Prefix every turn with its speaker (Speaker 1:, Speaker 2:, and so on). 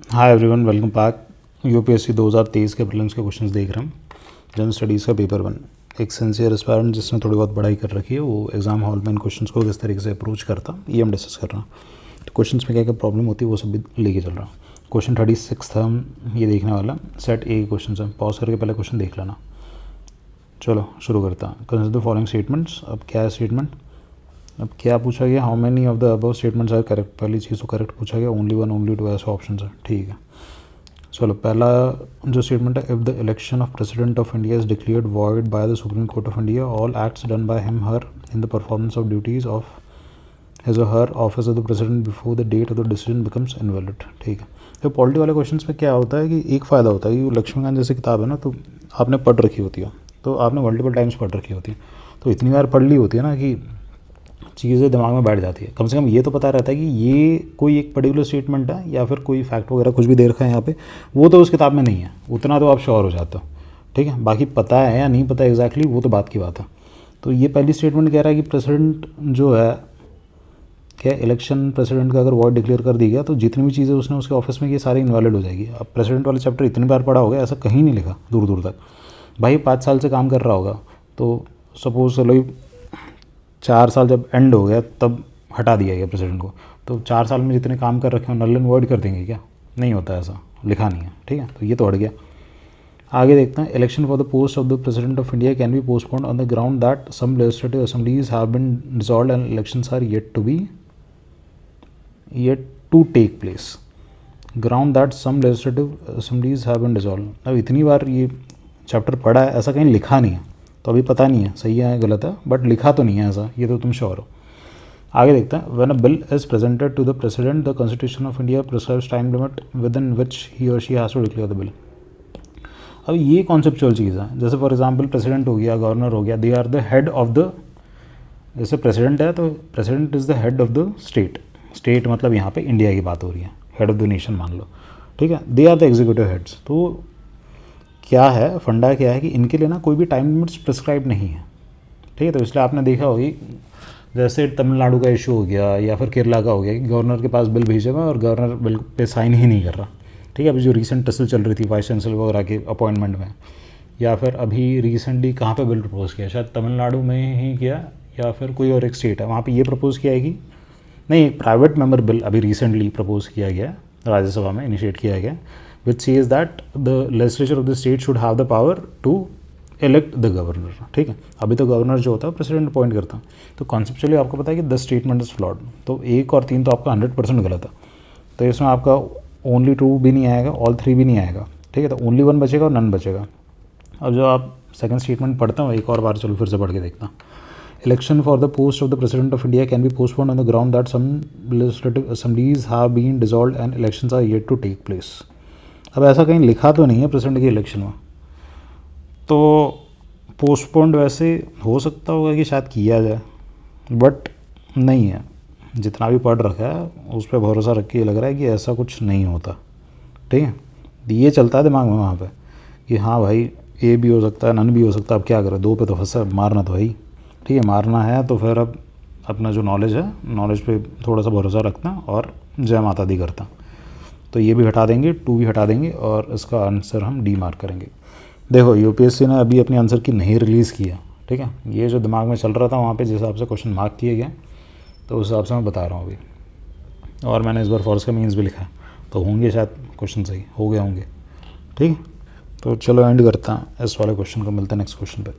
Speaker 1: Hi everyone, welcome back. UPSC 2023 के prelims के questions देख रहे हैं। जनरल स्टडीज़ का पेपर 1। एक सिंसियर एस्पायरेंट जिसने थोड़ी बहुत पढ़ाई कर रखी है वो एग्जाम हॉल में इन क्वेश्चंस को किस तरीके से अप्रोच करता, ये हम डिस्कस कर रहे हैं। तो क्वेश्चंस में क्या क्या प्रॉब्लम होती है वो सब भी लेके चल रहा हूँ। क्वेश्चन 36 था, हम ये देखने वाला सेट ए क्वेश्चन है। पॉज करके पहले क्वेश्चन देख लेना। चलो शुरू करता हूँ। Consider the following statements. अब क्या है स्टेटमेंट, अब क्या पूछा गया, how many of the above statements are correct. पहली चीज़ तो करेक्ट पूछा गया, ओनली वन ओनली टू ऐसे ऑप्शन है, ठीक है। चलो पहला जो स्टेटमेंट है, if the election of president of India is declared void by the supreme Court of India, all acts done by him her in the performance of duties of his और her office of the president before the date of the decision becomes invalid, ठीक है। तो polity वाले question में क्या होता है कि एक फ़ायदा होता है कि लक्ष्मीकांत जैसी किताब है ना, तो आपने पढ़ रखी होती है, तो आपने मल्टीपल टाइम्स पढ़ रखी होती है, तो इतनी बार पढ़ ली होती है ना कि चीज़ें दिमाग में बैठ जाती है। कम से कम ये तो पता रहता है कि ये कोई एक पर्टिकुलर स्टेटमेंट है या फिर कोई फैक्ट वगैरह कुछ भी दे रखा है यहाँ पे, वो तो उस किताब में नहीं है, उतना तो आप श्योर हो जाते हो, ठीक है। बाकी पता है या नहीं पता एग्जैक्टली वो तो बात की बात है। तो ये पहली स्टेटमेंट कह रहा है कि प्रेसिडेंट जो है, क्या इलेक्शन प्रेसिडेंट का अगर वॉइड डिक्लेयर कर दी गया तो जितनी भी चीज़ें उसने उसके ऑफिस में की सारी इनवैलिड हो जाएगी। अब प्रेसिडेंट वाले चैप्टर इतनी बार पढ़ा होगा, ऐसा कहीं नहीं लिखा दूर दूर तक। भाई 5 साल से काम कर रहा होगा, तो सपोज चलो 4 साल जब एंड हो गया तब हटा दिया गया प्रेसिडेंट को, तो 4 साल में जितने काम कर रखे हो नल एंड वॉइड कर देंगे क्या? नहीं होता, ऐसा लिखा नहीं है, ठीक है। तो ये तो हट गया। आगे देखते हैं, election for the post of the president of India can be postponed on the ground that some legislative assemblies have been dissolved and elections are yet to take place. Ground that some legislative assemblies have been dissolved. अब इतनी बार ये chapter पढ़ा है, ऐसा कहीं लिखा नहीं है, तो अभी पता नहीं है सही है गलत है, बट लिखा तो नहीं है ऐसा, ये तो तुम श्योर हो। आगे देखते हैं, when a bill is presented to the president the constitution of India prescribes time limit within which he और she has to declare the bill. अब ये कॉन्सेप्चुअल चीज़ है, जैसे फॉर एग्जांपल प्रेसिडेंट हो गया, गवर्नर हो गया, they are the head of the, जैसे प्रेसिडेंट है तो president is the head of the state. State मतलब यहाँ पे इंडिया की बात हो रही है, हेड ऑफ द नेशन मान लो, ठीक है। They are the executive heads. तो क्या है फंडा, क्या है कि इनके लिए ना कोई भी टाइम लिमिट्स प्रिस्क्राइब नहीं है, ठीक है। तो इसलिए आपने देखा होगी, जैसे तमिलनाडु का इशू हो गया या फिर केरला का हो गया कि गवर्नर के पास बिल भेजे हुआ और गवर्नर बिल पे साइन ही नहीं कर रहा, ठीक है। अभी जो रिसेंट टसल चल रही थी वाइस चांसलर वगैरह के अपॉइंटमेंट में, या फिर अभी रिसेंटली कहाँ पे बिल प्रपोज़ किया, शायद तमिलनाडु में ही किया या फिर कोई और एक स्टेट है वहाँ पे ये प्रपोज़ किया है कि नहीं, एक प्राइवेट मेंबर बिल अभी रिसेंटली प्रपोज किया गया, राज्यसभा में इनिशिएट किया गया, which says that the legislature of the state should have the power to elect the governor, ठीक है। अभी तो गवर्नर जो होता है प्रेसिडेंट अपॉइंट करता है। तो कॉन्सेप्चुअली आपको पता है कि द स्टेटमेंट इज फ्लॉड। तो 1 और 3 तो आपका 100% गलत है, तो इसमें आपका ओनली 2 भी नहीं आएगा, ऑल 3 भी नहीं आएगा, ठीक है। तो ओनली 1 बचेगा और नन बचेगा। अब जो आप सेकंड स्टेटमेंट पढ़ते हो, एक और बार चलो फिर से पढ़ के देखता हूँ। Election for the post of the President of India can be postponed on the ground that some legislative assemblies have been dissolved and elections are yet to take place. अब ऐसा कहीं लिखा तो नहीं है प्रेसिडेंट की इलेक्शन में, तो पोस्टपोन्ड वैसे हो सकता होगा कि शायद किया जाए, बट नहीं है। जितना भी पढ़ रखा है उस पर भरोसा रख के लग रहा है कि ऐसा कुछ नहीं होता, ठीक है। ये चलता है दिमाग में वहाँ पे कि हाँ भाई ए भी हो सकता है, नन भी हो सकता है, अब क्या करें, 2 पे तो फंसा, मारना तो है ही, ठीक है। मारना है तो फिर अब अपना जो नॉलेज है, नॉलेज पे थोड़ा सा भरोसा रखना और जय माता दी करता। तो ये भी हटा देंगे, 2 भी हटा देंगे और इसका आंसर हम डी मार्क करेंगे। देखो यूपीएससी ने अभी अपनी आंसर की नहीं रिलीज़ किया, ठीक है। ये जो दिमाग में चल रहा था वहाँ पे जिस हिसाब से क्वेश्चन मार्क किए गए, तो उस हिसाब से मैं बता रहा हूँ अभी। और मैंने इस बार फॉर्स का मीन्स भी लिखा है, तो होंगे शायद क्वेश्चन सही हो गए होंगे, ठीक है। तो चलो एंड करता हूँ इस वाले क्वेश्चन को, मिलते हैं नेक्स्ट क्वेश्चन पर।